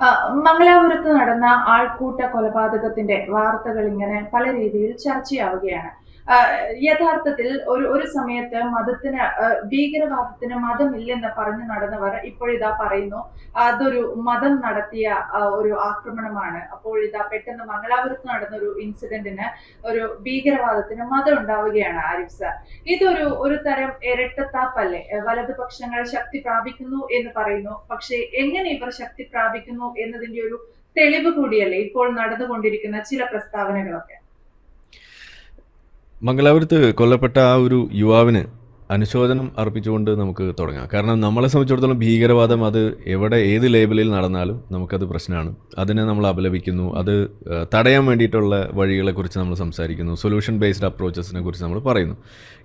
ആ, മംഗലാപുരത്ത് നടന്ന ആൾക്കൂട്ട കൊലപാതകത്തിന്റെ വാർത്തകൾ ഇങ്ങനെ പല രീതിയിൽ ചർച്ചയാവുകയാണ്. ആ, യഥാർത്ഥത്തിൽ ഒരു ഒരു സമയത്ത് മതത്തിന് ഭീകരവാദത്തിന് മതമില്ലെന്ന് പറഞ്ഞു നടന്നവർ ഇപ്പോഴിതാ പറയുന്നു അതൊരു മതം നടത്തിയ ഒരു ആക്രമണമാണ്. അപ്പോൾ ഇതാ പെട്ടെന്ന് മംഗലാപുരത്ത് നടന്ന ഒരു ഇൻസിഡന്റിന് ഒരു ഭീകരവാദത്തിന് മതം ഉണ്ടാവുകയാണ് ആരിഫ് സർ. ഇതൊരു ഒരു തരം ഇരട്ടത്താപ്പല്ലേ? വലതുപക്ഷങ്ങൾ ശക്തി പ്രാപിക്കുന്നു എന്ന് പറയുന്നു. പക്ഷേ എങ്ങനെ ഇവർ ശക്തി പ്രാപിക്കുന്നു എന്നതിന്റെ ഒരു തെളിവ് കൂടിയല്ലേ ഇപ്പോൾ നടന്നുകൊണ്ടിരിക്കുന്ന ചില പ്രസ്താവനകളൊക്കെ? മംഗലാപുരത്ത് കൊല്ലപ്പെട്ട ആ ഒരു യുവാവിന് അനുശോചനം അർപ്പിച്ചുകൊണ്ട് നമുക്ക് തുടങ്ങാം. കാരണം നമ്മളെ സംബന്ധിച്ചിടത്തോളം ഭീകരവാദം അത് എവിടെ ഏത് ലേബലിൽ നടന്നാലും നമുക്കത് പ്രശ്നമാണ്. അതിനെ നമ്മൾ അപലപിക്കുന്നു. അത് തടയാൻ വേണ്ടിയിട്ടുള്ള വഴികളെക്കുറിച്ച് നമ്മൾ സംസാരിക്കുന്നു. സൊല്യൂഷൻ ബേസ്ഡ് അപ്രോച്ചസിനെ കുറിച്ച് നമ്മൾ പറയുന്നു.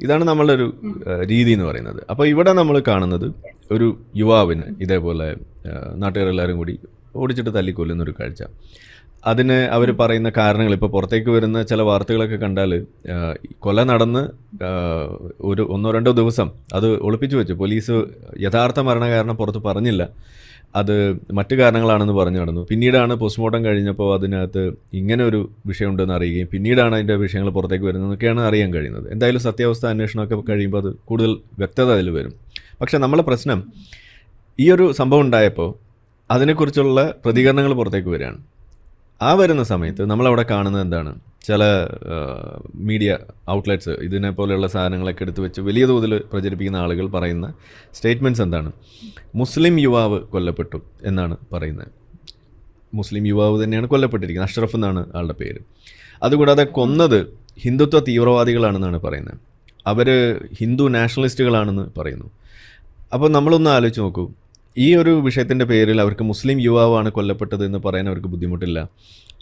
ഇതാണ് നമ്മളുടെ ഒരു രീതി എന്ന് പറയുന്നത്. അപ്പോൾ ഇവിടെ നമ്മൾ കാണുന്നത് ഒരു യുവാവിന് ഇതേപോലെ നാട്ടുകാരെല്ലാവരും കൂടി ഓടിച്ചിട്ട് തല്ലിക്കൊല്ലുന്നൊരു കാഴ്ച. അതിന് അവർ പറയുന്ന കാരണങ്ങൾ ഇപ്പോൾ പുറത്തേക്ക് വരുന്ന ചില വാർത്തകളൊക്കെ കണ്ടാൽ കൊല നടന്ന് ഒരു 1-2 ദിവസം അത് ഒളിപ്പിച്ചു വെച്ചു. പോലീസ് യഥാർത്ഥ മരണകാരണം പുറത്ത് പറഞ്ഞില്ല. അത് മറ്റു കാരണങ്ങളാണെന്ന് പറഞ്ഞു നടന്നു. പിന്നീടാണ് പോസ്റ്റ്മോർട്ടം കഴിഞ്ഞപ്പോൾ അതിനകത്ത് ഇങ്ങനെ ഒരു വിഷയമുണ്ടെന്ന് അറിയുകയും പിന്നീടാണ് അതിൻ്റെ വിഷയങ്ങൾ പുറത്തേക്ക് വരുന്നതെന്നൊക്കെയാണ് അറിയാൻ കഴിയുന്നത്. എന്തായാലും സത്യാവസ്ഥ അന്വേഷണമൊക്കെ കഴിയുമ്പോൾ അത് കൂടുതൽ വ്യക്തത അതിൽ വരും. പക്ഷേ നമ്മളെ പ്രശ്നം ഈ ഒരു സംഭവം ഉണ്ടായപ്പോൾ അതിനെക്കുറിച്ചുള്ള പ്രതികരണങ്ങൾ പുറത്തേക്ക് വരികയാണ്. ആ വരുന്ന സമയത്ത് നമ്മളവിടെ കാണുന്നത് എന്താണ്? ചില മീഡിയ ഔട്ട്ലെറ്റ്സ് ഇതിനെ പോലെയുള്ള സാധനങ്ങളൊക്കെ എടുത്ത് വെച്ച് വലിയ തോതിൽ പ്രചരിപ്പിക്കുന്ന ആളുകൾ പറയുന്ന സ്റ്റേറ്റ്മെൻറ്റ്സ് എന്താണ്? മുസ്ലിം യുവാവ് കൊല്ലപ്പെട്ടു എന്നാണ് പറയുന്നത്. മുസ്ലിം യുവാവ് തന്നെയാണ് കൊല്ലപ്പെട്ടിരിക്കുന്നത്. അഷ്റഫ് എന്നാണ് ആളുടെ പേര്. അതുകൂടാതെ കൊന്നത് ഹിന്ദുത്വ തീവ്രവാദികളാണെന്നാണ് പറയുന്നത്. അവർ ഹിന്ദു നാഷണലിസ്റ്റുകളാണെന്ന് പറയുന്നു. അപ്പോൾ നമ്മളൊന്ന് ആലോചിച്ച് നോക്കൂ. ഈ ഒരു വിഷയത്തിൻ്റെ പേരിൽ അവർക്ക് മുസ്ലിം യുവാവാണ് കൊല്ലപ്പെട്ടത് എന്ന് പറയാൻ അവർക്ക് ബുദ്ധിമുട്ടില്ല.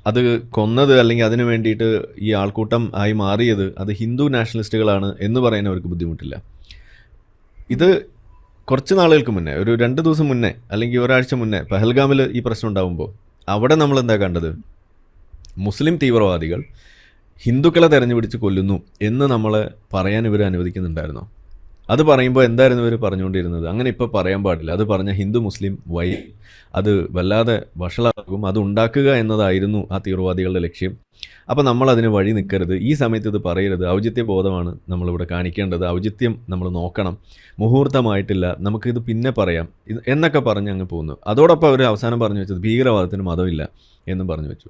അത് കൊന്നത് അല്ലെങ്കിൽ അതിനു വേണ്ടിയിട്ട് ഈ ആൾക്കൂട്ടം ആയി മാറിയത് അത് ഹിന്ദു നാഷണലിസ്റ്റുകളാണ് എന്ന് പറയാൻ അവർക്ക് ബുദ്ധിമുട്ടില്ല. ഇത് കുറച്ച് നാളുകൾക്ക് മുന്നേ, ഒരു 2 ദിവസം മുന്നേ അല്ലെങ്കിൽ ഒരാഴ്ച മുന്നേ പഹൽഗാമിൽ ഈ പ്രശ്നം ഉണ്ടാകുമ്പോൾ അവിടെ നമ്മൾ എന്താ കണ്ടത്? മുസ്ലിം തീവ്രവാദികൾ ഹിന്ദുക്കളെ തെരഞ്ഞുപിടിച്ച് കൊല്ലുന്നു എന്ന് നമ്മളെ പറയാൻ ഇവർ അനുവദിക്കുന്നുണ്ടായിരുന്നോ? അത് പറയുമ്പോൾ എന്തായിരുന്നു ഇവർ പറഞ്ഞുകൊണ്ടിരുന്നത്? അങ്ങനെ ഇപ്പോൾ പറയാൻ പാടില്ല. അത് പറഞ്ഞ ഹിന്ദു മുസ്ലിം അത് വല്ലാതെ വഷളാകും. അത് ഉണ്ടാക്കുക എന്നതായിരുന്നു ആ തീവ്രവാദികളുടെ ലക്ഷ്യം. അപ്പോൾ നമ്മളതിന് വഴി നിൽക്കരുത്. ഈ സമയത്ത് ഇത് പറയരുത്. ഔചിത്യ ബോധമാണ് നമ്മളിവിടെ കാണിക്കേണ്ടത്. ഔചിത്യം നമ്മൾ നോക്കണം. മുഹൂർത്തമായിട്ടില്ല, നമുക്കിത് പിന്നെ പറയാം എന്നൊക്കെ പറഞ്ഞ് അങ്ങ് പോകുന്നു. അതോടൊപ്പം അവർ അവസാനം പറഞ്ഞു വെച്ചത് ഭീകരവാദത്തിന് മതമില്ല എന്നും പറഞ്ഞു വെച്ചു.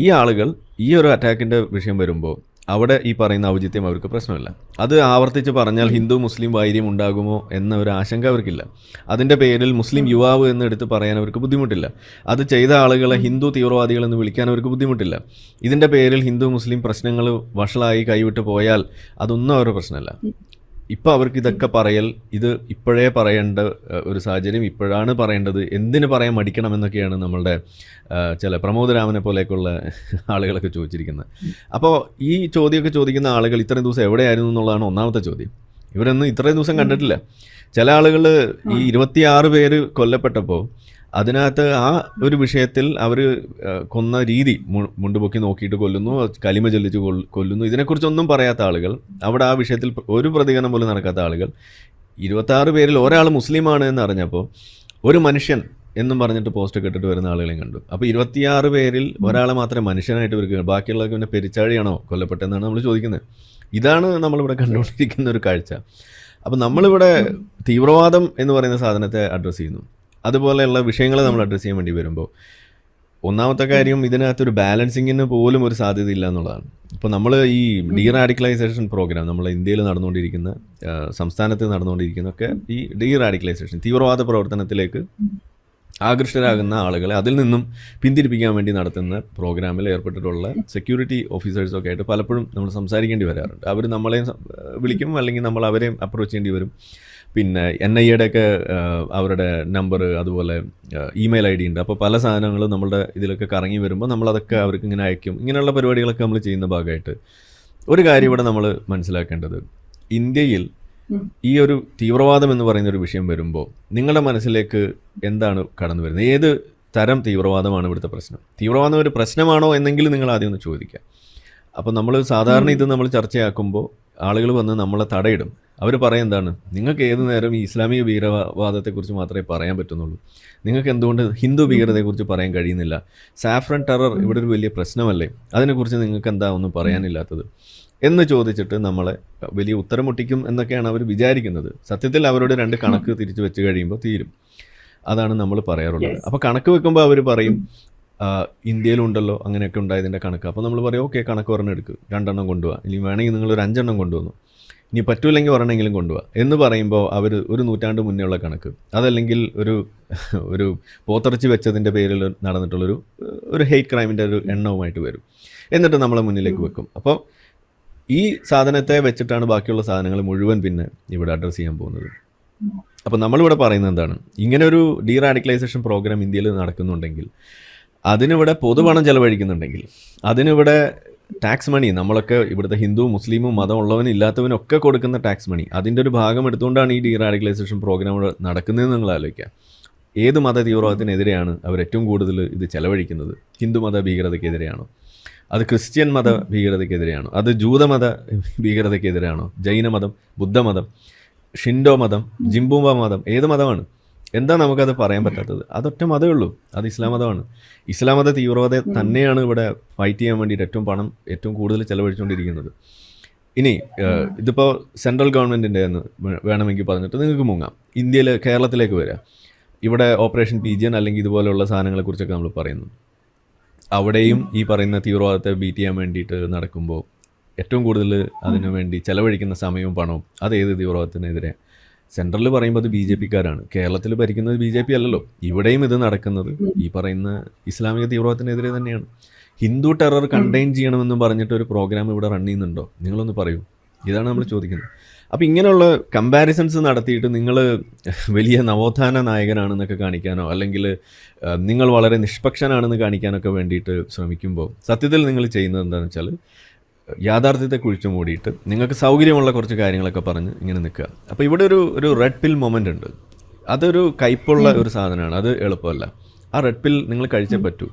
ഈ ആളുകൾ ഈ ഒരു അറ്റാക്കിൻ്റെ വിഷയം വരുമ്പോൾ അവിടെ ഈ പറയുന്ന ഔചിത്യം അവർക്ക് പ്രശ്നമില്ല. അത് ആവർത്തിച്ച് പറഞ്ഞാൽ ഹിന്ദു മുസ്ലിം വൈര്യം ഉണ്ടാകുമോ എന്ന ഒരു ആശങ്ക അവർക്കില്ല. അതിൻ്റെ പേരിൽ മുസ്ലിം യുവാവ് എന്ന് എടുത്ത് പറയാൻ അവർക്ക് ബുദ്ധിമുട്ടില്ല. അത് ചെയ്ത ആളുകളെ ഹിന്ദു തീവ്രവാദികളെന്ന് വിളിക്കാൻ അവർക്ക് ബുദ്ധിമുട്ടില്ല. ഇതിൻ്റെ പേരിൽ ഹിന്ദു മുസ്ലിം പ്രശ്നങ്ങൾ വഷളായി കൈവിട്ട് പോയാൽ അതൊന്നും അവരുടെ പ്രശ്നമല്ല. ഇപ്പോൾ അവർക്ക് ഇതൊക്കെ പറയൽ, ഇത് ഇപ്പോഴേ പറയേണ്ട ഒരു സാഹചര്യം, ഇപ്പോഴാണ് പറയേണ്ടത്, എന്തിന് പറയാൻ മടിക്കണമെന്നൊക്കെയാണ് നമ്മളുടെ ചില പ്രമോദ് രാമനെ പോലെയൊക്കെയുള്ള ആളുകളൊക്കെ ചോദിച്ചിരിക്കുന്നത്. അപ്പോൾ ഈ ചോദ്യമൊക്കെ ചോദിക്കുന്ന ആളുകൾ ഇത്രയും ദിവസം എവിടെയായിരുന്നു എന്നുള്ളതാണ് ഒന്നാമത്തെ ചോദ്യം. ഇവരൊന്നും ഇത്രയും ദിവസം കണ്ടിട്ടില്ല. ചില ആളുകൾ ഈ 26 പേര് കൊല്ലപ്പെട്ടപ്പോൾ അതിനകത്ത് ആ ഒരു വിഷയത്തിൽ അവർ കൊന്ന രീതി, മുണ്ടുപൊക്കി നോക്കിയിട്ട് കൊല്ലുന്നു, കലിമ ചൊല്ലിച്ച് കൊല്ലുന്നു, ഇതിനെക്കുറിച്ചൊന്നും പറയാത്ത ആളുകൾ, അവിടെ ആ വിഷയത്തിൽ ഒരു പ്രതികരണം പോലും നടക്കാത്ത ആളുകൾ, 26 പേരിൽ ഒരാൾ മുസ്ലിമാണ് എന്ന് അറിഞ്ഞപ്പോൾ ഒരു മനുഷ്യൻ എന്നും പറഞ്ഞിട്ട് പോസ്റ്റൊക്കെ ഇട്ടിട്ട് വരുന്ന ആളുകളെയും കണ്ടു. അപ്പോൾ 26 പേരിൽ ഒരാളെ മാത്രമേ മനുഷ്യനായിട്ട് വരിക, ബാക്കിയുള്ളവർക്ക് പിന്നെ പെരിച്ചാഴിയാണോ കൊല്ലപ്പെട്ടതെന്നാണ് നമ്മൾ ചോദിക്കുന്നത്. ഇതാണ് നമ്മളിവിടെ കണ്ടുകൊണ്ടിരിക്കുന്ന ഒരു കാഴ്ച. അപ്പോൾ നമ്മളിവിടെ തീവ്രവാദം എന്ന് പറയുന്ന സാധനത്തെ അഡ്രസ്സ് ചെയ്യുന്നു. അതുപോലെയുള്ള വിഷയങ്ങൾ നമ്മൾ അഡ്രസ്സ് ചെയ്യാൻ വേണ്ടി വരുമ്പോൾ ഒന്നാമത്തെ കാര്യം, ഇതിനകത്തൊരു ബാലൻസിങ്ങിന് പോലും ഒരു സാധ്യതയില്ല എന്നുള്ളതാണ്. ഇപ്പോൾ നമ്മൾ ഈ ഡീറാഡിക്കലൈസേഷൻ പ്രോഗ്രാം നമ്മൾ ഇന്ത്യയിൽ നടന്നുകൊണ്ടിരിക്കുന്ന, സംസ്ഥാനത്ത് നടന്നുകൊണ്ടിരിക്കുന്നതൊക്കെ ഈ ഡീറാഡിക്കലൈസേഷൻ തീവ്രവാദ പ്രവർത്തനത്തിലേക്ക് ആകൃഷ്ടരാകുന്ന ആളുകളെ അതിൽ നിന്നും പിന്തിരിപ്പിക്കാൻ വേണ്ടി നടത്തുന്ന പ്രോഗ്രാമിൽ ഏർപ്പെട്ടിട്ടുള്ള സെക്യൂരിറ്റി ഓഫീസേഴ്സൊക്കെ ആയിട്ട് പലപ്പോഴും നമ്മൾ സംസാരിക്കേണ്ടി വരാറുണ്ട്. അവർ നമ്മളെയും വിളിക്കും, അല്ലെങ്കിൽ നമ്മൾ അവരെയും അപ്രോച്ച് ചെയ്യേണ്ടി വരും. പിന്നെ NIA-യുടെയൊക്കെ അവരുടെ നമ്പർ, അതുപോലെ ഇമെയിൽ ID ഉണ്ട്. അപ്പോൾ പല സാധനങ്ങളും നമ്മളുടെ ഇതിലൊക്കെ കറങ്ങി വരുമ്പോൾ നമ്മളതൊക്കെ അവർക്ക് ഇങ്ങനെ അയക്കും. ഇങ്ങനെയുള്ള പരിപാടികളൊക്കെ നമ്മൾ ചെയ്യുന്ന ഭാഗമായിട്ട് ഒരു കാര്യം ഇവിടെ നമ്മൾ മനസ്സിലാക്കേണ്ടത്, ഇന്ത്യയിൽ ഈ ഒരു തീവ്രവാദം എന്ന് പറയുന്ന ഒരു വിഷയം വരുമ്പോൾ നിങ്ങളുടെ മനസ്സിലേക്ക് എന്താണ് കടന്നു വരുന്നത്? ഏത് തരം തീവ്രവാദമാണ് ഇവിടുത്തെ പ്രശ്നം? തീവ്രവാദം ഒരു പ്രശ്നമാണോ എന്നെങ്കിലും നിങ്ങൾ ആദ്യം ഒന്ന് ചോദിക്കുക. അപ്പോൾ നമ്മൾ സാധാരണ ഇത് നമ്മൾ ചർച്ചയാക്കുമ്പോൾ ആളുകൾ വന്ന് നമ്മളെ തടയിടും. അവർ പറയും എന്താണ്, നിങ്ങൾക്ക് ഏത് നേരം ഈ ഇസ്ലാമിക ഭീകരവാദത്തെക്കുറിച്ച് മാത്രമേ പറയാൻ പറ്റുന്നുള്ളൂ, നിങ്ങൾക്ക് എന്തുകൊണ്ട് ഹിന്ദു ഭീകരതയെക്കുറിച്ച് പറയാൻ കഴിയുന്നില്ല, സാഫ്രൻ ടെറർ ഇവിടെ ഒരു വലിയ പ്രശ്നമല്ലേ, അതിനെക്കുറിച്ച് നിങ്ങൾക്ക് എന്താ ഒന്നും പറയാനില്ലാത്തത് എന്ന് ചോദിച്ചിട്ട് നമ്മളെ വലിയ ഉത്തരം മുട്ടിക്കും എന്നൊക്കെയാണ് അവർ വിചാരിക്കുന്നത്. സത്യത്തിൽ അവരോട് 2 കണക്ക് തിരിച്ചു വെച്ച് കഴിയുമ്പോൾ തീരും. അതാണ് നമ്മൾ പറയാറുള്ളത്. അപ്പോൾ കണക്ക് വെക്കുമ്പോൾ അവർ പറയും ഇന്ത്യയിലുണ്ടല്ലോ അങ്ങനെയൊക്കെ ഉണ്ടായതിൻ്റെ കണക്ക്. അപ്പോൾ നമ്മൾ പറയും ഓക്കെ, കണക്ക് ഒരെണ്ണം എടുക്കുക, 2 എണ്ണം കൊണ്ടുപോകാം, ഇനി വേണമെങ്കിൽ നിങ്ങൾ ഒരു 5 എണ്ണം കൊണ്ടുവന്നു, ഇനി പറ്റൂല്ലെങ്കിൽ ഒരെണ്ണെങ്കിലും കൊണ്ടുപോകാം എന്ന് പറയുമ്പോൾ അവർ ഒരു നൂറ്റാണ്ട് മുന്നേ ഉള്ള കണക്ക്, അതല്ലെങ്കിൽ ഒരു പോത്തിറച്ചി വെച്ചതിൻ്റെ പേരിൽ നടന്നിട്ടുള്ളൊരു ഹെയ്റ്റ് ക്രൈമിൻ്റെ ഒരു എണ്ണവുമായിട്ട് വരും, എന്നിട്ട് നമ്മളെ മുന്നിലേക്ക് വെക്കും. അപ്പോൾ ഈ സാധനത്തെ വെച്ചിട്ടാണ് ബാക്കിയുള്ള സാധനങ്ങൾ മുഴുവൻ പിന്നെ ഇവിടെ അഡ്രസ്സ് ചെയ്യാൻ പോകുന്നത്. അപ്പോൾ നമ്മളിവിടെ പറയുന്നത് എന്താണ്, ഇങ്ങനെ ഒരു ഡീറാഡിക്കലൈസേഷൻ പ്രോഗ്രാം ഇന്ത്യയിൽ നടക്കുന്നുണ്ടെങ്കിൽ, അതിനിവിടെ പൊതുപണം ചെലവഴിക്കുന്നുണ്ടെങ്കിൽ, അതിനിവിടെ ടാക്സ് മണി, നമ്മളൊക്കെ ഇവിടുത്തെ ഹിന്ദു മുസ്ലിമും മതമുള്ളവനും ഇല്ലാത്തവനും ഒക്കെ കൊടുക്കുന്ന ടാക്സ് മണി, അതിൻ്റെ ഒരു ഭാഗം എടുത്തുകൊണ്ടാണ് ഈ ഡീറാഡിക്കലൈസേഷൻ പ്രോഗ്രാം നടക്കുന്നതെന്ന് നിങ്ങൾ ആലോചിക്കുക. ഏത് മത തീവ്രവാദത്തിനെതിരെയാണ് അവർ ഏറ്റവും കൂടുതൽ ഇത് ചെലവഴിക്കുന്നത്? ഹിന്ദു മത ഭീകരതയ്ക്കെതിരെയാണോ? അത് ക്രിസ്ത്യൻ മത ഭീകരതയ്ക്കെതിരെയാണോ? അത് ജൂതമത ഭീകരതയ്ക്കെതിരെയാണോ? ജൈനമതം, ബുദ്ധമതം, ഷിൻഡോ മതം, ജിംബൂബ മതം, ഏത് മതമാണ്? എന്താ നമുക്കത് പറയാൻ പറ്റാത്തത്? അതൊറ്റ മതമേ ഉള്ളൂ, അത് ഇസ്ലാം മതമാണ്. ഇസ്ലാം മത തീവ്രവാദത്തെ തന്നെയാണ് ഇവിടെ ഫൈറ്റ് ചെയ്യാൻ വേണ്ടിയിട്ട് ഏറ്റവും കൂടുതൽ ചെലവഴിച്ചുകൊണ്ടിരിക്കുന്നത്. ഇനി ഇതിപ്പോൾ സെൻട്രൽ ഗവൺമെൻറ്റിൻ്റെ എന്ന് വേണമെങ്കിൽ പറഞ്ഞിട്ട് നിങ്ങൾക്ക് മുങ്ങാം. കേരളത്തിലേക്ക് വരിക, ഇവിടെ ഓപ്പറേഷൻ പിജിയൻ അല്ലെങ്കിൽ ഇതുപോലെയുള്ള സാധനങ്ങളെക്കുറിച്ചൊക്കെ നമ്മൾ പറയുന്നു. അവിടെയും ഈ പറയുന്ന തീവ്രവാദത്തെ ബീറ്റ് ചെയ്യാൻ വേണ്ടിയിട്ട് നടക്കുമ്പോൾ ഏറ്റവും കൂടുതൽ അതിനു വേണ്ടി ചെലവഴിക്കുന്ന സമയവും പണവും അത് ഏത് തീവ്രവാദത്തിനെതിരെ? സെൻട്രലിൽ പറയുമ്പോൾ അത് BJP-ക്കാരാണ്, കേരളത്തിൽ ഭരിക്കുന്നത് BJP അല്ലല്ലോ. ഇവിടെയും ഇത് നടക്കുന്നത് ഈ പറയുന്ന ഇസ്ലാമിക തീവ്രവാദത്തിനെതിരെ തന്നെയാണ്. ഹിന്ദു ടെറർ കണ്ടെയ്ൻ ചെയ്യണമെന്ന് പറഞ്ഞിട്ട് ഒരു പ്രോഗ്രാം ഇവിടെ റൺ ചെയ്യുന്നുണ്ടോ? നിങ്ങളൊന്ന് പറയൂ. ഇതാണ് നമ്മൾ ചോദിക്കുന്നത്. അപ്പോൾ ഇങ്ങനെയുള്ള കമ്പാരിസൺസ് നടത്തിയിട്ട് നിങ്ങൾ വലിയ നവോത്ഥാന നായകനാണെന്നൊക്കെ കാണിക്കാനോ അല്ലെങ്കിൽ നിങ്ങൾ വളരെ നിഷ്പക്ഷനാണെന്ന് കാണിക്കാനൊക്കെ വേണ്ടിയിട്ട് ശ്രമിക്കുമ്പോൾ സത്യത്തിൽ നിങ്ങൾ ചെയ്യുന്നത് എന്താണെന്ന് വെച്ചാൽ യാഥാർത്ഥ്യത്തെ കുഴിച്ചു മൂടിയിട്ട് നിങ്ങൾക്ക് സൗകര്യമുള്ള കുറച്ച് കാര്യങ്ങളൊക്കെ പറഞ്ഞ് ഇങ്ങനെ നിൽക്കുക. അപ്പോൾ ഇവിടെ ഒരു റെഡ് പിൽ മൊമെൻ്റ് ഉണ്ട്. അതൊരു കയ്പുള്ള ഒരു സാധനമാണ്, അത് എളുപ്പമല്ല. ആ റെഡ് പിൽ നിങ്ങൾ കഴിച്ചേ പറ്റൂ.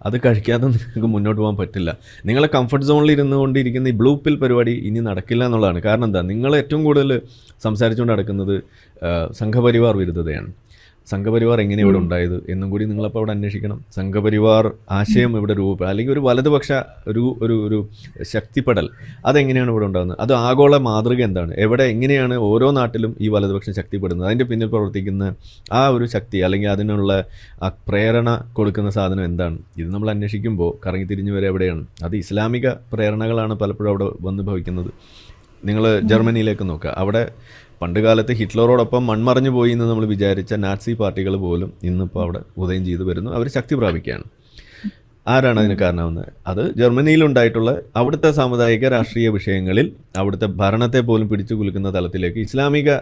അത് കഴിക്കാതെ നിങ്ങൾക്ക് മുന്നോട്ട് പോകാൻ പറ്റില്ല. നിങ്ങളെ കംഫർട്ട് സോണിൽ ഇരുന്നുകൊണ്ടിരിക്കുന്ന ഈ ബ്ലൂ പിൽ പരിപാടി ഇനി നടക്കില്ല എന്നുള്ളതാണ്. കാരണം എന്താ, നിങ്ങൾ ഏറ്റവും കൂടുതൽ സംസാരിച്ചുകൊണ്ട് നടക്കുന്നത് സംഘപരിവാർ വിരുദ്ധതയാണ്. സംഘപരിവാർ എങ്ങനെ ഇവിടെ ഉണ്ടായത് എന്നും കൂടി നിങ്ങളപ്പോൾ അവിടെ അന്വേഷിക്കണം. സംഘപരിവാർ ആശയം ഇവിടെ അല്ലെങ്കിൽ ഒരു വലതുപക്ഷ ഒരു ശക്തിപ്പെടൽ അതെങ്ങനെയാണ് ഇവിടെ ഉണ്ടാകുന്നത്? അത് ആഗോള മാതൃക എന്താണ്? എങ്ങനെയാണ് ഓരോ നാട്ടിലും ഈ വലതുപക്ഷം ശക്തിപ്പെടുന്നത്? അതിൻ്റെ പിന്നിൽ പ്രവർത്തിക്കുന്ന ആ ഒരു ശക്തി അല്ലെങ്കിൽ അതിനുള്ള ആ പ്രേരണ കൊടുക്കുന്ന സാധനം എന്താണ്? ഇത് നമ്മൾ അന്വേഷിക്കുമ്പോൾ കറങ്ങി തിരിഞ്ഞു വരെ എവിടെയാണ്? അത് ഇസ്ലാമിക പ്രേരണകളാണ് പലപ്പോഴും അവിടെ വന്ന് ഭവിക്കുന്നത്. നിങ്ങൾ ജർമ്മനിയിലേക്ക് നോക്കുക. അവിടെ പണ്ട് കാലത്ത് ഹിറ്റ്ലറോടൊപ്പം മൺമറഞ്ഞു പോയി എന്ന് നമ്മൾ വിചാരിച്ച നാസി പാർട്ടികൾ പോലും ഇന്നിപ്പോൾ അവിടെ ഉദയം ചെയ്തു വരുന്നു. അവർ ശക്തി പ്രാപിക്കുകയാണ്. ആരാണ് അതിന് കാരണമാവുന്നത്? അത് ജർമ്മനിയിലുണ്ടായിട്ടുള്ള അവിടുത്തെ സാമുദായിക രാഷ്ട്രീയ വിഷയങ്ങളിൽ അവിടുത്തെ ഭരണത്തെ പോലും പിടിച്ചു കുലുക്കുന്ന തലത്തിലേക്ക് ഇസ്ലാമിക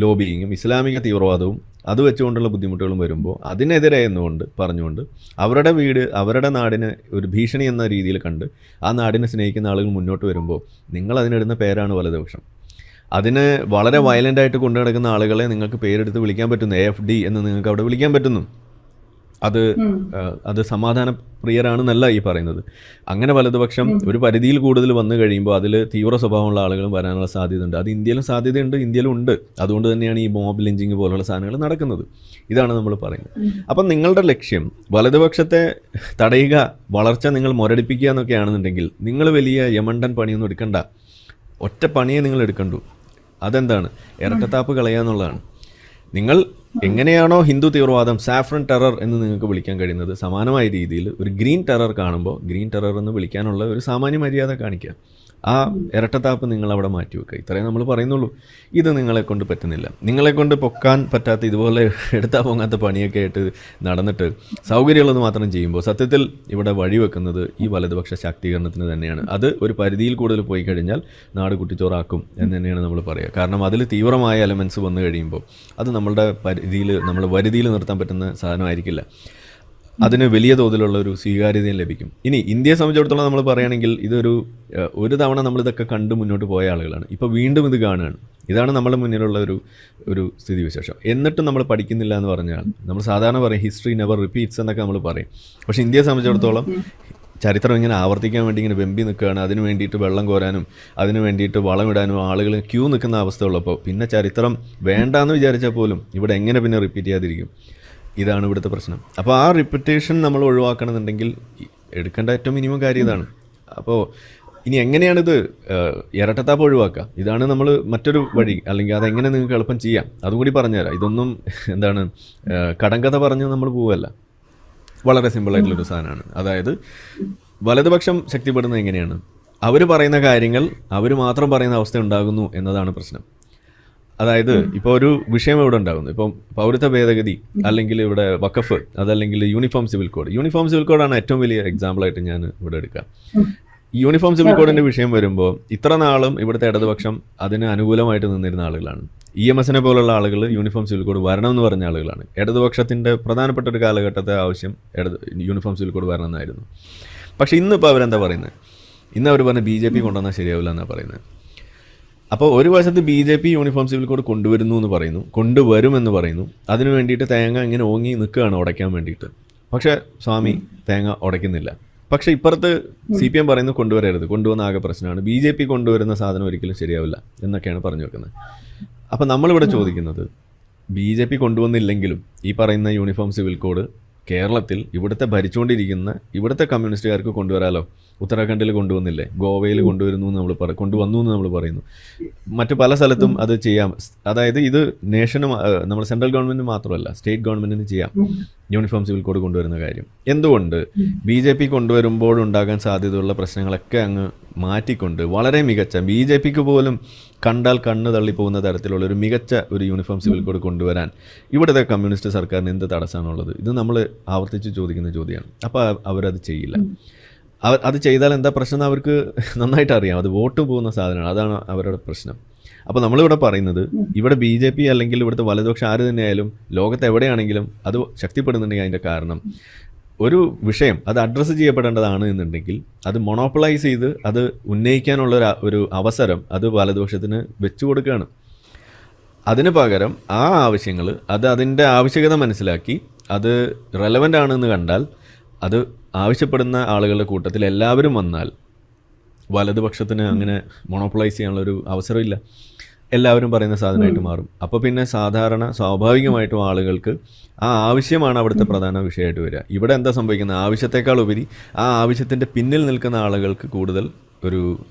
ലോബിയിങ്ങും ഇസ്ലാമിക തീവ്രവാദവും അത് വെച്ചുകൊണ്ടുള്ള ബുദ്ധിമുട്ടുകളും വരുമ്പോൾ അതിനെതിരെ എന്നുകൊണ്ട് പറഞ്ഞുകൊണ്ട് അവരുടെ വീട് അവരുടെ നാടിന് ഒരു ഭീഷണി എന്ന രീതിയിൽ കണ്ട് ആ നാടിനെ സ്നേഹിക്കുന്ന ആളുകൾ മുന്നോട്ട് വരുമ്പോൾ നിങ്ങൾ അതിനിടുന്ന പേരാണ് വലതുപക്ഷം. അതിന് വളരെ വയലൻ്റായിട്ട് കൊണ്ടു നടക്കുന്ന ആളുകളെ നിങ്ങൾക്ക് പേരെടുത്ത് വിളിക്കാൻ പറ്റുന്നു. AFD എന്ന് നിങ്ങൾക്ക് അവിടെ വിളിക്കാൻ പറ്റുന്നു. അത് സമാധാന പ്രിയരാണെന്നല്ല ഈ പറയുന്നത്. അങ്ങനെ വലതുപക്ഷം ഒരു പരിധിയിൽ കൂടുതൽ വന്നു കഴിയുമ്പോൾ അതിൽ തീവ്ര സ്വഭാവമുള്ള ആളുകളും വരാനുള്ള സാധ്യതയുണ്ട്. അത് ഇന്ത്യയിലും സാധ്യതയുണ്ട്, ഇന്ത്യയിലും ഉണ്ട്. അതുകൊണ്ട് തന്നെയാണ് ഈ മോബ് ലിഞ്ചിങ് പോലുള്ള സാധനങ്ങൾ നടക്കുന്നത്. ഇതാണ് നമ്മൾ പറയുന്നത്. അപ്പം നിങ്ങളുടെ ലക്ഷ്യം വലതുപക്ഷത്തെ തടയുക, വളർച്ച നിങ്ങൾ മുരടിപ്പിക്കുക എന്നൊക്കെയാണെന്നുണ്ടെങ്കിൽ നിങ്ങൾ വലിയ യമണ്ടൻ പണിയൊന്നും എടുക്കണ്ട. ഒറ്റ പണിയെ നിങ്ങൾ എടുക്കണ്ടു. അതെന്താണ്? ഇരട്ടത്താപ്പ് കളയുക എന്നുള്ളതാണ്. നിങ്ങൾ എങ്ങനെയാണോ ഹിന്ദു തീവ്രവാദം സാഫ്രൻ ടെറർ എന്ന് നിങ്ങൾക്ക് വിളിക്കാൻ കഴിയുന്നത്, സമാനമായ രീതിയിൽ ഒരു ഗ്രീൻ ടെറർ കാണുമ്പോൾ ഗ്രീൻ ടെറർ എന്ന് വിളിക്കാനുള്ള ഒരു സാമാന്യ മര്യാദ കാണിക്കുക. ആ ഇരട്ടത്താപ്പ് നിങ്ങളവിടെ മാറ്റി വെക്കുക. ഇത്രയും നമ്മൾ പറയുന്നുള്ളൂ. ഇത് നിങ്ങളെ കൊണ്ട് പറ്റുന്നില്ല. നിങ്ങളെ കൊണ്ട് പൊക്കാൻ പറ്റാത്ത ഇതുപോലെ എടുത്താൽ പോകാത്ത പണിയൊക്കെ ആയിട്ട് നടന്നിട്ട് സൗകര്യമുള്ളത് മാത്രം ചെയ്യുമ്പോൾ സത്യത്തിൽ ഇവിടെ വഴിവെക്കുന്നത് ഈ വലതുപക്ഷ ശാക്തീകരണത്തിന് തന്നെയാണ്. അത് ഒരു പരിധിയിൽ കൂടുതൽ പോയി കഴിഞ്ഞാൽ നാട് കുട്ടിച്ചോറാക്കും എന്ന് തന്നെയാണ് നമ്മൾ പറയുക. കാരണം അതിൽ തീവ്രമായ എലമെൻറ്റ്സ് വന്നു കഴിയുമ്പോൾ അത് നമ്മളുടെ വരുതിയിൽ നിർത്താൻ പറ്റുന്ന സാധനമായിരിക്കില്ല. അതിന് വലിയ തോതിലുള്ള ഒരു സ്വീകാര്യതയും ലഭിക്കും. ഇനി ഇന്ത്യയെ സംബന്ധിച്ചിടത്തോളം നമ്മൾ പറയുകയാണെങ്കിൽ ഒരു തവണ നമ്മളിതൊക്കെ കണ്ട് മുന്നോട്ട് പോയ ആളുകളാണ്. ഇപ്പോൾ വീണ്ടും ഇത് കാണുകയാണ്. ഇതാണ് നമ്മുടെ മുന്നിലുള്ള ഒരു സ്ഥിതിവിശേഷം. എന്നിട്ടും നമ്മൾ പഠിക്കുന്നില്ല എന്ന് പറഞ്ഞാൽ നമ്മൾ സാധാരണ പറയും ഹിസ്റ്ററി നെവർ റിപ്പീറ്റ്സ് എന്നൊക്കെ നമ്മൾ പറയും. പക്ഷേ ഇന്ത്യയെ സംബന്ധിച്ചിടത്തോളം ചരിത്രം ഇങ്ങനെ ആവർത്തിക്കാൻ വേണ്ടി ഇങ്ങനെ വെമ്പി നിൽക്കുകയാണ്. അതിന് വേണ്ടിയിട്ട് വെള്ളം കോരാനും അതിന് വേണ്ടിയിട്ട് വളമിടാനും ആളുകൾ ക്യൂ നിൽക്കുന്ന അവസ്ഥ ഉള്ളപ്പോൾ പിന്നെ ചരിത്രം വേണ്ടാന്ന് വിചാരിച്ചാൽ പോലും ഇവിടെ എങ്ങനെ പിന്നെ റിപ്പീറ്റ് ചെയ്യാതിരിക്കും? ഇതാണ് ഇവിടുത്തെ പ്രശ്നം. അപ്പോൾ ആ റിപ്പീറ്റേഷൻ നമ്മൾ ഒഴിവാക്കണമെന്നുണ്ടെങ്കിൽ എടുക്കേണ്ട ഏറ്റവും മിനിമം കാര്യം ഇതാണ്. അപ്പോൾ ഇനി എങ്ങനെയാണിത് ഇരട്ടത്താപ്പ് ഒഴിവാക്കുക? ഇതാണ് നമ്മൾ മറ്റൊരു വഴി, അല്ലെങ്കിൽ അതെങ്ങനെ നിങ്ങൾക്ക് എളുപ്പം ചെയ്യാം അതും കൂടി പറഞ്ഞുതരാം. ഇതൊന്നും എന്താണ് കടങ്കഥ പറഞ്ഞ് നമ്മൾ പോവല്ല, വളരെ സിമ്പിളായിട്ടുള്ളൊരു സാധനമാണ്. അതായത് വലതുപക്ഷം ശക്തിപ്പെടുന്നത് എങ്ങനെയാണ്? അവർ പറയുന്ന കാര്യങ്ങൾ അവർ മാത്രം പറയുന്ന അവസ്ഥ ഉണ്ടാകുന്നു എന്നതാണ് പ്രശ്നം. അതായത് ഇപ്പോൾ ഒരു വിഷയം ഇവിടെ ഉണ്ടാകുന്നു, ഇപ്പം പൗരത്വ ഭേദഗതി, അല്ലെങ്കിൽ ഇവിടെ വഖഫ്, അതല്ലെങ്കിൽ uniform civil code. Uniform civil കോഡാണ് ഏറ്റവും വലിയ എക്സാമ്പിളായിട്ട് ഞാൻ ഇവിടെ എടുക്കാം. യൂണിഫോം സിവിൽ കോഡിൻ്റെ വിഷയം വരുമ്പോൾ ഇത്ര നാളും ഇവിടുത്തെ ഇടതുപക്ഷം അതിന് അനുകൂലമായിട്ട് നിന്നിരുന്ന ആളുകളാണ്. EMS പോലുള്ള ആളുകൾ യൂണിഫോം സിവിൽ കോഡ് വരണം എന്ന് പറഞ്ഞ ആളുകളാണ്. ഇടതുപക്ഷത്തിൻ്റെ പ്രധാനപ്പെട്ട ഒരു കാലഘട്ടത്തെ ആവശ്യം യൂണിഫോം സിവിൽ കോഡ് വരണം എന്നായിരുന്നു. പക്ഷേ ഇന്നിപ്പോൾ അവരെന്താ പറയുന്നത്? ഇന്ന് അവർ പറഞ്ഞ് BJP കൊണ്ടുവന്നാൽ ശരിയാവില്ല എന്നാണ് പറയുന്നത്. അപ്പോൾ ഒരു വശത്ത് BJP യൂണിഫോം സിവിൽ കോഡ് കൊണ്ടുവരുന്നു എന്ന് പറയുന്നു, കൊണ്ടുവരുമെന്ന് പറയുന്നു. അതിന് വേണ്ടിയിട്ട് തേങ്ങ ഇങ്ങനെ ഓങ്ങി നിൽക്കുകയാണ് ഉടയ്ക്കാൻ വേണ്ടിയിട്ട്. പക്ഷേ സ്വാമി തേങ്ങ ഉടയ്ക്കുന്നില്ല. പക്ഷേ ഇപ്പുറത്ത് CPM പറയുന്നു കൊണ്ടുവരരുത്, കൊണ്ടുവന്ന ആകെ പ്രശ്നമാണ്, BJP കൊണ്ടുവരുന്ന സാധനം ഒരിക്കലും ശരിയാവില്ല എന്നൊക്കെയാണ് പറഞ്ഞു വെക്കുന്നത്. അപ്പം നമ്മളിവിടെ ചോദിക്കുന്നത്, BJP കൊണ്ടുവന്നില്ലെങ്കിലും ഈ പറയുന്ന യൂണിഫോം സിവിൽ കോഡ് കേരളത്തിൽ ഇവിടുത്തെ ഭരിച്ചുകൊണ്ടിരിക്കുന്ന ഇവിടുത്തെ കമ്മ്യൂണിസ്റ്റുകാർക്ക് കൊണ്ടുവരാമല്ലോ. ഉത്തരാഖണ്ഡിൽ കൊണ്ടുവന്നില്ലേ, ഗോവയിൽ കൊണ്ടുവരുന്നു എന്ന് കൊണ്ടുവന്നു എന്ന് നമ്മൾ പറയുന്നു. മറ്റു പല സ്ഥലത്തും അത് ചെയ്യാം. അതായത് ഇത് നമ്മുടെ സെൻട്രൽ ഗവൺമെൻറ് മാത്രമല്ല, സ്റ്റേറ്റ് ഗവൺമെൻറ്റിന് ചെയ്യാം യൂണിഫോം സിവിൽ കോഡ് കൊണ്ടുവരുന്ന കാര്യം. എന്തുകൊണ്ട് BJP കൊണ്ടുവരുമ്പോഴുണ്ടാകാൻ സാധ്യതയുള്ള പ്രശ്നങ്ങളൊക്കെ അങ്ങ് മാറ്റിക്കൊണ്ട് വളരെ മികച്ച, BJPക്ക് പോലും കണ്ടാൽ കണ്ണ് തള്ളിപ്പോകുന്ന തരത്തിലുള്ള ഒരു മികച്ച ഒരു യൂണിഫോം സിവിൽ കോഡ് കൊണ്ടുവരാൻ ഇവിടുത്തെ കമ്മ്യൂണിസ്റ്റ് സർക്കാരിന് എന്ത് തടസ്സമാണുള്ളത്? ഇത് നമ്മൾ ആവർത്തിച്ച് ചോദിക്കുന്ന ചോദ്യമാണ്. അപ്പോൾ അവരത് ചെയ്യില്ല. അത് ചെയ്താൽ എന്താ പ്രശ്നം എന്ന് അവർക്ക് നന്നായിട്ട് അറിയാം. അത് വോട്ട് പോകുന്ന സാധനമാണ്, അതാണ് അവരുടെ പ്രശ്നം. അപ്പോൾ നമ്മളിവിടെ പറയുന്നത്, ഇവിടെ BJP അല്ലെങ്കിൽ ഇവിടുത്തെ വലതുപക്ഷം ആര് തന്നെയായാലും ലോകത്ത് എവിടെയാണെങ്കിലും അത് ശക്തിപ്പെടുന്നുണ്ടെങ്കിൽ അതിൻ്റെ കാരണം ഒരു വിഷയം അത് അഡ്രസ്സ് ചെയ്യപ്പെടേണ്ടതാണ് എന്നുണ്ടെങ്കിൽ അത് മൊണോപ്പൊളൈസ് ചെയ്ത് അത് ഉന്നയിക്കാനുള്ള ഒരു അവസരം അത് വലതുപക്ഷത്തിന് വെച്ചു കൊടുക്കുകയാണ്. അതിന് പകരം ആ ആവശ്യങ്ങൾ അതിൻ്റെ ആവശ്യകത മനസ്സിലാക്കി അത് റെലവൻ്റ് ആണെന്ന് കണ്ടാൽ അത് ആവശ്യപ്പെടുന്ന ആളുകളുടെ കൂട്ടത്തിൽ എല്ലാവരും വന്നാൽ വലതുപക്ഷത്തിന് അങ്ങനെ മൊണോപ്പൊളൈസ് ചെയ്യാനുള്ളൊരു അവസരമില്ല. എല്ലാവരും പറയുന്ന സാധനമായിട്ട് മാറും. അപ്പോൾ പിന്നെ സ്വാഭാവികമായിട്ടും ആളുകൾക്ക് ആ ആവശ്യമാണ് അവിടുത്തെ പ്രധാന വിഷയമായിട്ട് വരിക. ഇവിടെ എന്താ സംഭവിക്കുന്നത്? ആവശ്യത്തെക്കാൾ ഉപരി ആ ആവശ്യത്തിൻ്റെ പിന്നിൽ നിൽക്കുന്ന ആളുകൾക്ക് കൂടുതൽ ഒരു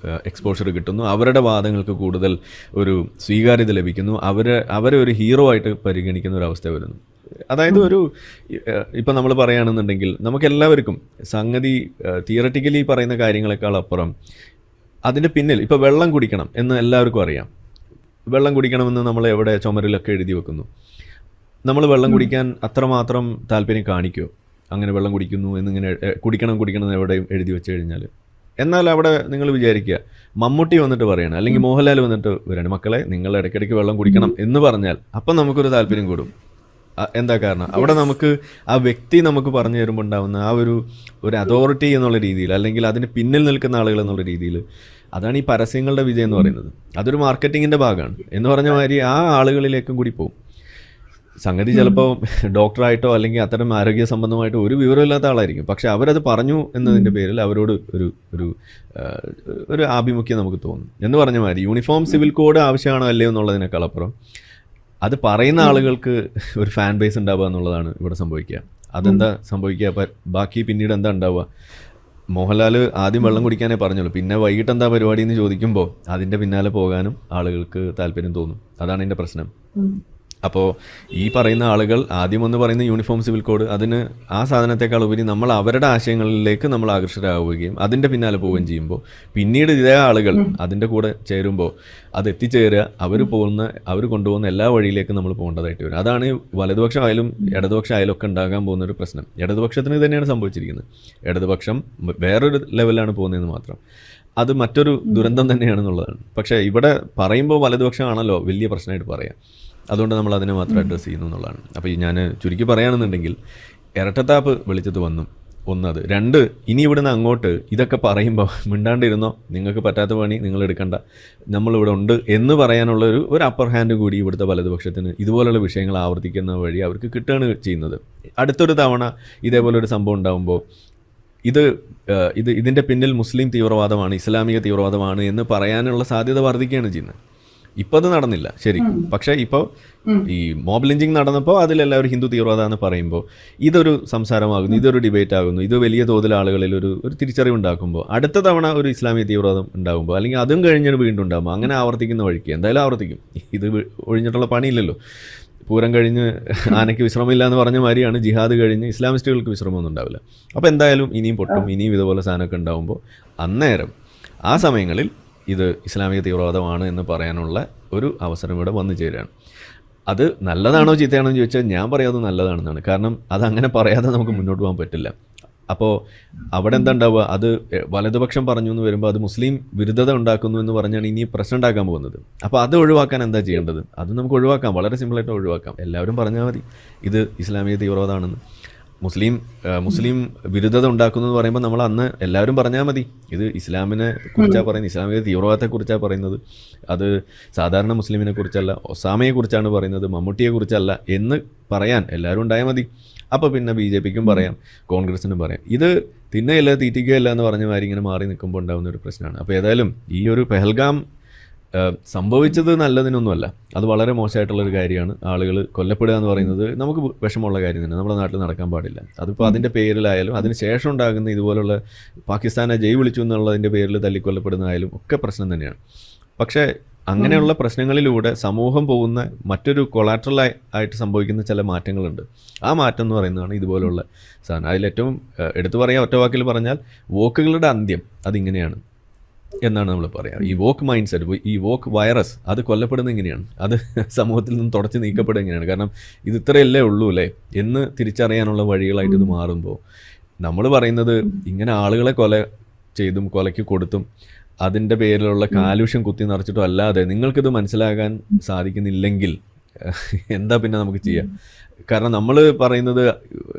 എക്സ്പോഷർ കിട്ടുന്നു, അവരുടെ വാദങ്ങൾക്ക് കൂടുതൽ ഒരു സ്വീകാര്യത ലഭിക്കുന്നു, അവരെ ഒരു ഹീറോ ആയിട്ട് പരിഗണിക്കുന്ന ഒരു അവസ്ഥ വരുന്നു. അതായത് ഇപ്പം നമ്മൾ പറയുകയാണെന്നുണ്ടെങ്കിൽ നമുക്കെല്ലാവർക്കും സംഗതി തിയററ്റിക്കലി പറയുന്ന കാര്യങ്ങളെക്കാൾ അപ്പുറം അതിൻ്റെ പിന്നിൽ ഇപ്പോൾ വെള്ളം കുടിക്കണം എന്ന് എല്ലാവർക്കും അറിയാം. വെള്ളം കുടിക്കണമെന്ന് നമ്മൾ എവിടെ ചുമരിലൊക്കെ എഴുതി വെക്കുന്നു. നമ്മൾ വെള്ളം കുടിക്കാൻ അത്രമാത്രം താല്പര്യം കാണിക്കുമോ? അങ്ങനെ വെള്ളം കുടിക്കുന്നു എന്നിങ്ങനെ കുടിക്കണം എന്ന് എവിടെയും എഴുതി വെച്ച് കഴിഞ്ഞാൽ. എന്നാൽ അവിടെ നിങ്ങൾ വിചാരിക്കുക, മമ്മൂട്ടി വന്നിട്ട് പറയണം, അല്ലെങ്കിൽ മോഹൻലാൽ വന്നിട്ട് വരണം, മക്കളെ നിങ്ങൾ ഇടയ്ക്കിടയ്ക്ക് വെള്ളം കുടിക്കണം എന്ന് പറഞ്ഞാൽ അപ്പം നമുക്കൊരു താല്പര്യം കൂടും. എന്താ കാരണം? അവിടെ നമുക്ക് ആ വ്യക്തി നമുക്ക് പറഞ്ഞു തരുമ്പോൾ ഉണ്ടാകുന്ന ആ ഒരു അതോറിറ്റി എന്നുള്ള രീതിയിൽ, അല്ലെങ്കിൽ അതിന് പിന്നിൽ നിൽക്കുന്ന ആളുകൾ എന്നുള്ള രീതിയിൽ, അതാണ് ഈ പരസ്യങ്ങളുടെ വിജയം എന്ന് പറയുന്നത്. അതൊരു മാർക്കറ്റിങ്ങിൻ്റെ ഭാഗമാണ് എന്ന് പറഞ്ഞ മാതിരി ആ ആളുകളിലേക്കും കൂടി പോകും. സംഗതി ചിലപ്പോൾ ഡോക്ടറായിട്ടോ അല്ലെങ്കിൽ അത്തരം ആരോഗ്യ സംബന്ധമായിട്ടോ ഒരു വിവരമില്ലാത്ത ആളായിരിക്കും. പക്ഷെ അവരത് പറഞ്ഞു എന്നതിൻ്റെ പേരിൽ അവരോട് ഒരു ആഭിമുഖ്യം നമുക്ക് തോന്നും. എന്ന് പറഞ്ഞ മാതിരി യൂണിഫോം സിവിൽ കോഡ് ആവശ്യമാണോ അല്ലയോ എന്നുള്ളതിനേക്കാൾ അപ്പുറം അത് പറയുന്ന ആളുകൾക്ക് ഒരു ഫാൻ ബേസ് ഉണ്ടാവുക എന്നുള്ളതാണ് ഇവിടെ സംഭവിക്കുക. അതെന്താ സംഭവിക്കുക? ബാക്കി പിന്നീട് എന്താ ഉണ്ടാവുക? മോഹൻലാൽ ആദ്യം വെള്ളം കുടിക്കാനേ പറഞ്ഞുള്ളൂ, പിന്നെ വൈകിട്ട് എന്താ പരിപാടി എന്ന് ചോദിക്കുമ്പോൾ അതിൻ്റെ പിന്നാലെ പോകാനും ആളുകൾക്ക് താല്പര്യം തോന്നും. അതാണ് എൻ്റെ പ്രശ്നം. അപ്പോൾ ഈ പറയുന്ന ആളുകൾ ആദ്യം ഒന്ന് പറയുന്ന യൂണിഫോം സിവിൽ കോഡ്, അതിന് ആ സാധനത്തെക്കാൾ ഉപരി നമ്മൾ അവരുടെ ആശയങ്ങളിലേക്ക് നമ്മൾ ആകർഷകരാവുകയും അതിൻ്റെ പിന്നാലെ പോവുകയും ചെയ്യുമ്പോൾ പിന്നീട് ഇതേ ആളുകൾ അതിൻ്റെ കൂടെ ചേരുമ്പോൾ അത് എത്തിച്ചേരുക, അവർ കൊണ്ടുപോകുന്ന എല്ലാ വഴിയിലേക്കും നമ്മൾ പോകേണ്ടതായിട്ട് വരും. അതാണ് വലതുപക്ഷം ആയാലും ഇടതുപക്ഷം ആയാലും ഒക്കെ ഉണ്ടാകാൻ പോകുന്നൊരു പ്രശ്നം. ഇടതുപക്ഷത്തിന് തന്നെയാണ് സംഭവിച്ചിരിക്കുന്നത്. ഇടതുപക്ഷം വേറൊരു ലെവലിലാണ് പോകുന്നതെന്ന് മാത്രം. അത് മറ്റൊരു ദുരന്തം തന്നെയാണെന്നുള്ളതാണ്. പക്ഷേ ഇവിടെ പറയുമ്പോൾ വലതുപക്ഷമാണല്ലോ വലിയ പ്രശ്നമായിട്ട് പറയാം. അതുകൊണ്ട് നമ്മൾ അതിനെ മാത്രം അഡ്രസ്സ് ചെയ്യുന്നു എന്നുള്ളതാണ്. അപ്പോൾ ഞാൻ ചുരുക്കി പറയുകയാണെന്നുണ്ടെങ്കിൽ ഇരട്ടത്താപ്പ് വെളിച്ചത്ത് വന്നു. ഒന്നത്. രണ്ട്, ഇനി ഇവിടുന്ന് അങ്ങോട്ട് ഇതൊക്കെ പറയുമ്പോൾ മിണ്ടാണ്ടിരുന്നോ, നിങ്ങൾക്ക് പറ്റാത്ത പണി നിങ്ങൾ എടുക്കണ്ട, നമ്മളിവിടെ ഉണ്ട് എന്ന് പറയാനുള്ള ഒരു അപ്പർ ഹാൻഡ് കൂടി ഇവിടുത്തെ വലതുപക്ഷത്തിന് ഇതുപോലുള്ള വിഷയങ്ങൾ ആവർത്തിക്കുന്ന വഴി അവർക്ക് കിട്ടുകയാണ് ചെയ്യുന്നത്. അടുത്തൊരു തവണ ഇതേപോലൊരു സംഭവം ഉണ്ടാകുമ്പോൾ ഇത് ഇതിൻ്റെ പിന്നിൽ മുസ്ലിം തീവ്രവാദമാണ്, ഇസ്ലാമിക തീവ്രവാദമാണ് എന്ന് പറയാനുള്ള സാധ്യത വർദ്ധിക്കുകയാണ് ചെയ്യുന്നത്. ഇപ്പോൾ അത് നടന്നില്ല ശരി, പക്ഷേ ഇപ്പോൾ ഈ മോബ് ലിഞ്ചിങ് നടന്നപ്പോൾ അതിലെല്ലാവരും ഹിന്ദു തീവ്രവാദമെന്ന് പറയുമ്പോൾ ഇതൊരു സംസാരമാകുന്നു, ഇതൊരു ഡിബേറ്റ് ആകുന്നു, ഇത് വലിയ തോതിൽ ആളുകളിൽ ഒരു തിരിച്ചറിവ് ഉണ്ടാക്കുമ്പോൾ അടുത്ത തവണ ഒരു ഇസ്ലാമിക തീവ്രവാദം ഉണ്ടാകുമ്പോൾ അല്ലെങ്കിൽ അതും കഴിഞ്ഞ് വീണ്ടും ഉണ്ടാകുമ്പോൾ അങ്ങനെ ആവർത്തിക്കുന്ന വഴിക്ക് എന്തായാലും ആവർത്തിക്കും. ഇത് ഒഴിഞ്ഞിട്ടുള്ള പണിയില്ലല്ലോ. പൂരം കഴിഞ്ഞ് ആനയ്ക്ക് വിശ്രമമില്ല എന്ന് പറഞ്ഞ മാതിരിയാണ് ജിഹാദ് കഴിഞ്ഞ് ഇസ്ലാമിസ്റ്റുകൾക്ക് വിശ്രമമൊന്നും ഉണ്ടാവില്ല. അപ്പോൾ എന്തായാലും ഇനിയും പൊട്ടും, ഇനിയും ഇതുപോലെ സാധനമൊക്കെ ഉണ്ടാകുമ്പോൾ അന്നേരം ആ സമയങ്ങളിൽ ഇത് ഇസ്ലാമിക തീവ്രവാദമാണ് എന്ന് പറയാനുള്ള ഒരു അവസരം ഇവിടെ വന്നു ചേരുകയാണ്. അത് നല്ലതാണോ ചീത്തയാണോ എന്ന് ചോദിച്ചാൽ ഞാൻ പറയാതെ നല്ലതാണെന്നാണ്. കാരണം അതങ്ങനെ പറയാതെ നമുക്ക് മുന്നോട്ട് പോകാൻ പറ്റില്ല. അപ്പോൾ അവിടെ എന്താ ഉണ്ടാവുക, അത് വലതുപക്ഷം പറഞ്ഞു എന്ന് വരുമ്പോൾ അത് മുസ്ലിം വിരുദ്ധത ഉണ്ടാക്കുന്നു എന്ന് പറഞ്ഞാണ് ഇനി പ്രശ്നം ഉണ്ടാക്കാൻ പോകുന്നത്. അപ്പോൾ അത് ഒഴിവാക്കാൻ എന്താ ചെയ്യേണ്ടത്? അത് നമുക്ക് ഒഴിവാക്കാം, വളരെ സിമ്പിളായിട്ട് ഒഴിവാക്കാം. എല്ലാവരും പറഞ്ഞാൽ മതി ഇത് ഇസ്ലാമിക തീവ്രവാദമാണെന്ന്. മുസ്ലിം വിരുദ്ധത ഉണ്ടാക്കുന്നു എന്ന് പറയുമ്പോൾ നമ്മൾ അന്ന് എല്ലാവരും പറഞ്ഞാൽ മതി ഇത് ഇസ്ലാമിനെ കുറിച്ചാണ് പറയുന്നത്, ഇസ്ലാമിക തീവ്രവാദത്തെക്കുറിച്ചാണ് പറയുന്നത്, അത് സാധാരണ മുസ്ലിമിനെ കുറിച്ചല്ല, ഒസാമയെ കുറിച്ചാണ് പറയുന്നത്, മമ്മൂട്ടിയെ കുറിച്ചല്ല എന്ന് പറയാൻ എല്ലാവരും ഉണ്ടായാൽ മതി. അപ്പോൾ പിന്നെ BJPക്കും പറയാം, കോൺഗ്രസിനും പറയാം. ഇത് തിന്നയില്ല തീറ്റിക്കുകയില്ല എന്ന് പറഞ്ഞ മാതിരി ഇങ്ങനെ മാറി നിൽക്കുമ്പോൾ ഉണ്ടാകുന്ന ഒരു പ്രശ്നമാണ്. അപ്പോൾ ഏതായാലും ഈ ഒരു പെഹൽഗാം സംഭവിച്ചത് നല്ലതിനൊന്നുമല്ല, അത് വളരെ മോശമായിട്ടുള്ളൊരു കാര്യമാണ്. ആളുകൾ കൊല്ലപ്പെടുക എന്ന് പറയുന്നത് നമുക്ക് വിഷമമുള്ള കാര്യം തന്നെ, നമ്മുടെ നാട്ടിൽ നടക്കാൻ പാടില്ല. അതിപ്പോൾ അതിൻ്റെ പേരിലായാലും അതിന് ശേഷം ഉണ്ടാകുന്ന ഇതുപോലുള്ള പാകിസ്ഥാനെ ജയ് വിളിച്ചു എന്നുള്ളതിൻ്റെ പേരിൽ തല്ലിക്കൊല്ലപ്പെടുന്നതായാലും ഒക്കെ പ്രശ്നം തന്നെയാണ്. പക്ഷേ അങ്ങനെയുള്ള പ്രശ്നങ്ങളിലൂടെ സമൂഹം പോകുന്ന മറ്റൊരു കൊളാട്രൽ ആയിട്ട് സംഭവിക്കുന്ന ചില മാറ്റങ്ങളുണ്ട്. ആ മാറ്റം എന്ന് പറയുന്നതാണ് ഇതുപോലുള്ള സാധനം. അതിലേറ്റവും എടുത്തു പറയാൻ ഒറ്റ വാക്കിൽ പറഞ്ഞാൽ വോക്കുകളുടെ അന്ത്യം അതിങ്ങനെയാണ് എന്നാണ് നമ്മൾ പറയുക. ഈ വോക്ക് മൈൻഡ് സെറ്റ്, ഈ വോക്ക് വൈറസ് അത് കൊല്ലപ്പെടുന്നത് ഇങ്ങനെയാണ്, അത് സമൂഹത്തിൽ നിന്ന് തുടച്ച് നീക്കപ്പെടുക ഇങ്ങനെയാണ്. കാരണം ഇത് ഇത്രയല്ലേ ഉള്ളൂ അല്ലേ എന്ന് തിരിച്ചറിയാനുള്ള വഴികളായിട്ട് ഇത് മാറുമ്പോൾ നമ്മൾ പറയുന്നത് ഇങ്ങനെ ആളുകളെ കൊല ചെയ്തും കൊലയ്ക്ക് കൊടുത്തും അതിൻ്റെ പേരിലുള്ള കാലുഷ്യം കുത്തി നിറച്ചിട്ടും അല്ലാതെ നിങ്ങൾക്കിത് മനസ്സിലാക്കാൻ സാധിക്കുന്നില്ലെങ്കിൽ എന്താ പിന്നെ നമുക്ക് ചെയ്യാം? കാരണം നമ്മൾ പറയുന്നത്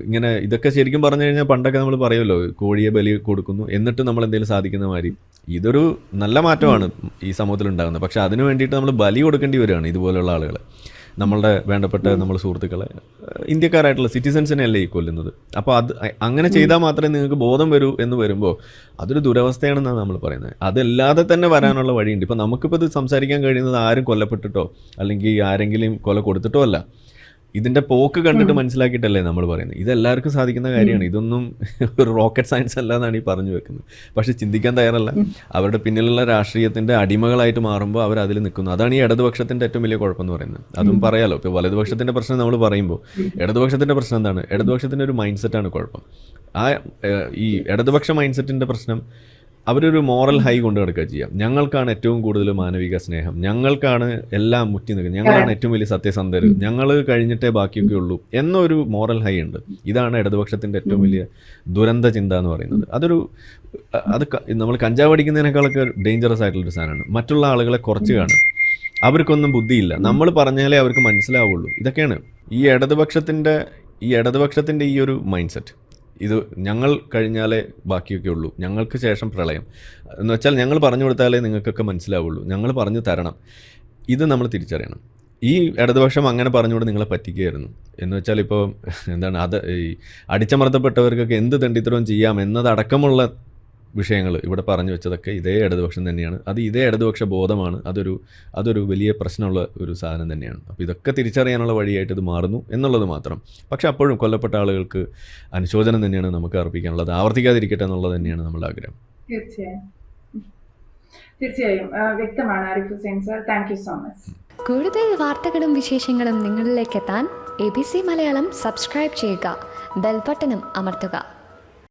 ഇങ്ങനെ ഇതൊക്കെ ശരിക്കും പറഞ്ഞു കഴിഞ്ഞാൽ പണ്ടൊക്കെ നമ്മൾ പറയുമല്ലോ കോഴിയെ ബലി കൊടുക്കുന്നു എന്നിട്ട് നമ്മൾ എന്തെങ്കിലും സാധിക്കുന്ന മാതിരി. ഇതൊരു നല്ല മാറ്റമാണ് ഈ സമൂഹത്തിൽ ഉണ്ടാകുന്നത്. പക്ഷെ അതിന് വേണ്ടിയിട്ട് നമ്മൾ ബലി കൊടുക്കേണ്ടി വരികയാണ് ഇതുപോലുള്ള ആളുകളെ. നമ്മളുടെ വേണ്ടപ്പെട്ട നമ്മൾ സുഹൃത്തുക്കളെ, ഇന്ത്യക്കാരായിട്ടുള്ള സിറ്റിസൻസിനെ അല്ലേ ഈ കൊല്ലുന്നത്. അപ്പോൾ അത് അങ്ങനെ ചെയ്താൽ മാത്രമേ നിങ്ങൾക്ക് ബോധം വരൂ എന്ന് വരുമ്പോൾ അതൊരു ദുരവസ്ഥയാണെന്നാണ് നമ്മൾ പറയുന്നത്. അതല്ലാതെ തന്നെ വരാനുള്ള വഴിയുണ്ട്. ഇപ്പോൾ നമുക്കിപ്പോൾ ഇത് സംസാരിക്കാൻ കഴിയുന്നത് ആരും കൊല്ലപ്പെട്ടിട്ടോ അല്ലെങ്കിൽ ആരെങ്കിലും കൊല കൊടുത്തിട്ടോ അല്ല, ഇതിൻ്റെ പോക്ക് കണ്ടിട്ട് മനസ്സിലാക്കിയിട്ടല്ലേ നമ്മൾ പറയുന്നത്. ഇതെല്ലാവർക്കും സാധിക്കുന്ന കാര്യമാണ്. ഇതൊന്നും ഒരു റോക്കറ്റ് സയൻസ് അല്ല എന്നാണ് ഈ പറഞ്ഞു വെക്കുന്നത്. പക്ഷെ ചിന്തിക്കാൻ തയ്യാറല്ല. അവരുടെ പിന്നിലുള്ള രാഷ്ട്രീയത്തിൻ്റെ അടിമകളായിട്ട് മാറുമ്പോൾ അവർ അതിൽ നിൽക്കുന്നു. അതാണ് ഈ ഇടതുപക്ഷത്തിൻ്റെ ഏറ്റവും വലിയ കുഴപ്പമെന്ന് പറയുന്നത്. അതും പറയാലോ, ഇപ്പോൾ വലതുപക്ഷത്തിൻ്റെ പ്രശ്നം നമ്മൾ പറയുമ്പോൾ ഇടതുപക്ഷത്തിൻ്റെ പ്രശ്നം എന്താണ്? ഇടതുപക്ഷത്തിൻ്റെ ഒരു മൈൻഡ് സെറ്റാണ് കുഴപ്പം. ഈ ഇടതുപക്ഷ മൈൻഡ് സെറ്റിൻ്റെ പ്രശ്നം അവരൊരു മോറൽ ഹൈ കൊണ്ട് കിടക്കുക ചെയ്യാം. ഞങ്ങൾക്കാണ് ഏറ്റവും കൂടുതൽ മാനവിക സ്നേഹം, ഞങ്ങൾക്കാണ് എല്ലാം മുറ്റി നിൽക്കുന്നത്, ഞങ്ങളാണ് ഏറ്റവും വലിയ സത്യസന്ധർ, ഞങ്ങൾ കഴിഞ്ഞിട്ടേ ബാക്കിയൊക്കെ ഉള്ളൂ എന്നൊരു മോറൽ ഹൈ ഉണ്ട്. ഇതാണ് ഇടതുപക്ഷത്തിൻ്റെ ഏറ്റവും വലിയ ദുരന്ത ചിന്ത എന്ന് പറയുന്നത്. അത് നമ്മൾ കഞ്ചാവ് അടിക്കുന്നതിനേക്കാളൊക്കെ ഡേഞ്ചറസ് ആയിട്ടുള്ളൊരു സാധനമാണ്. മറ്റുള്ള ആളുകളെ കുറച്ച് കാണും, അവർക്കൊന്നും ബുദ്ധിയില്ല, നമ്മൾ പറഞ്ഞാലേ അവർക്ക് മനസ്സിലാവുള്ളൂ. ഇതൊക്കെയാണ് ഈ ഇടതുപക്ഷത്തിൻ്റെ ഈ ഒരു മൈൻഡ് സെറ്റ്. ഇത് ഞങ്ങൾ കഴിഞ്ഞാലേ ബാക്കിയൊക്കെ ഉള്ളൂ, ഞങ്ങൾക്ക് ശേഷം പ്രളയം എന്ന് വെച്ചാൽ ഞങ്ങൾ പറഞ്ഞു കൊടുത്താലേ നിങ്ങൾക്കൊക്കെ മനസ്സിലാവുള്ളൂ, ഞങ്ങൾ പറഞ്ഞു തരണം. ഇത് നമ്മൾ തിരിച്ചറിയണം. ഈ ഇടതുപക്ഷം അങ്ങനെ പറഞ്ഞുകൊണ്ട് നിങ്ങളെ പറ്റിക്കുകയായിരുന്നു എന്ന് വെച്ചാൽ ഇപ്പോൾ എന്താണ് അത് ഈ അടിച്ചമർത്തപ്പെട്ടവർക്കൊക്കെ എന്ത് തെണ്ടിത്തരവും ചെയ്യാം എന്നതടക്കമുള്ള വിഷയങ്ങൾ ഇവിടെ പറഞ്ഞു വെച്ചതൊക്കെ ഇതേ ഇടതുപക്ഷം തന്നെയാണ്. അത് ഇതേ ഇടതുപക്ഷ ബോധമാണ്. അതൊരു വലിയ പ്രശ്നമുള്ള ഒരു സാധനം തന്നെയാണ്. അപ്പോൾ ഇതൊക്കെ തിരിച്ചറിയാനുള്ള വഴിയായിട്ട് ഇത് മാറുന്നു എന്നുള്ളത് മാത്രം. പക്ഷെ അപ്പോഴും കൊല്ലപ്പെട്ട ആളുകൾക്ക് അനുശോചനം തന്നെയാണ് നമുക്ക് അർപ്പിക്കാനുള്ളത്. ആവർത്തിക്കാതിരിക്കട്ടെ എന്നുള്ളത് തന്നെയാണ് നമ്മുടെ ആഗ്രഹം. തീർച്ചയായും വ്യക്തമാണ് Arif Hussain sir. Thank you so much. കൂടുതൽ വാർത്തകളും വിശേഷങ്ങളും നിങ്ങളിലേക്ക് എത്താൻ ABC മലയാളം സബ്സ്ക്രൈബ് ചെയ്യുക, ബെൽ ബട്ടണും അമർത്തുക.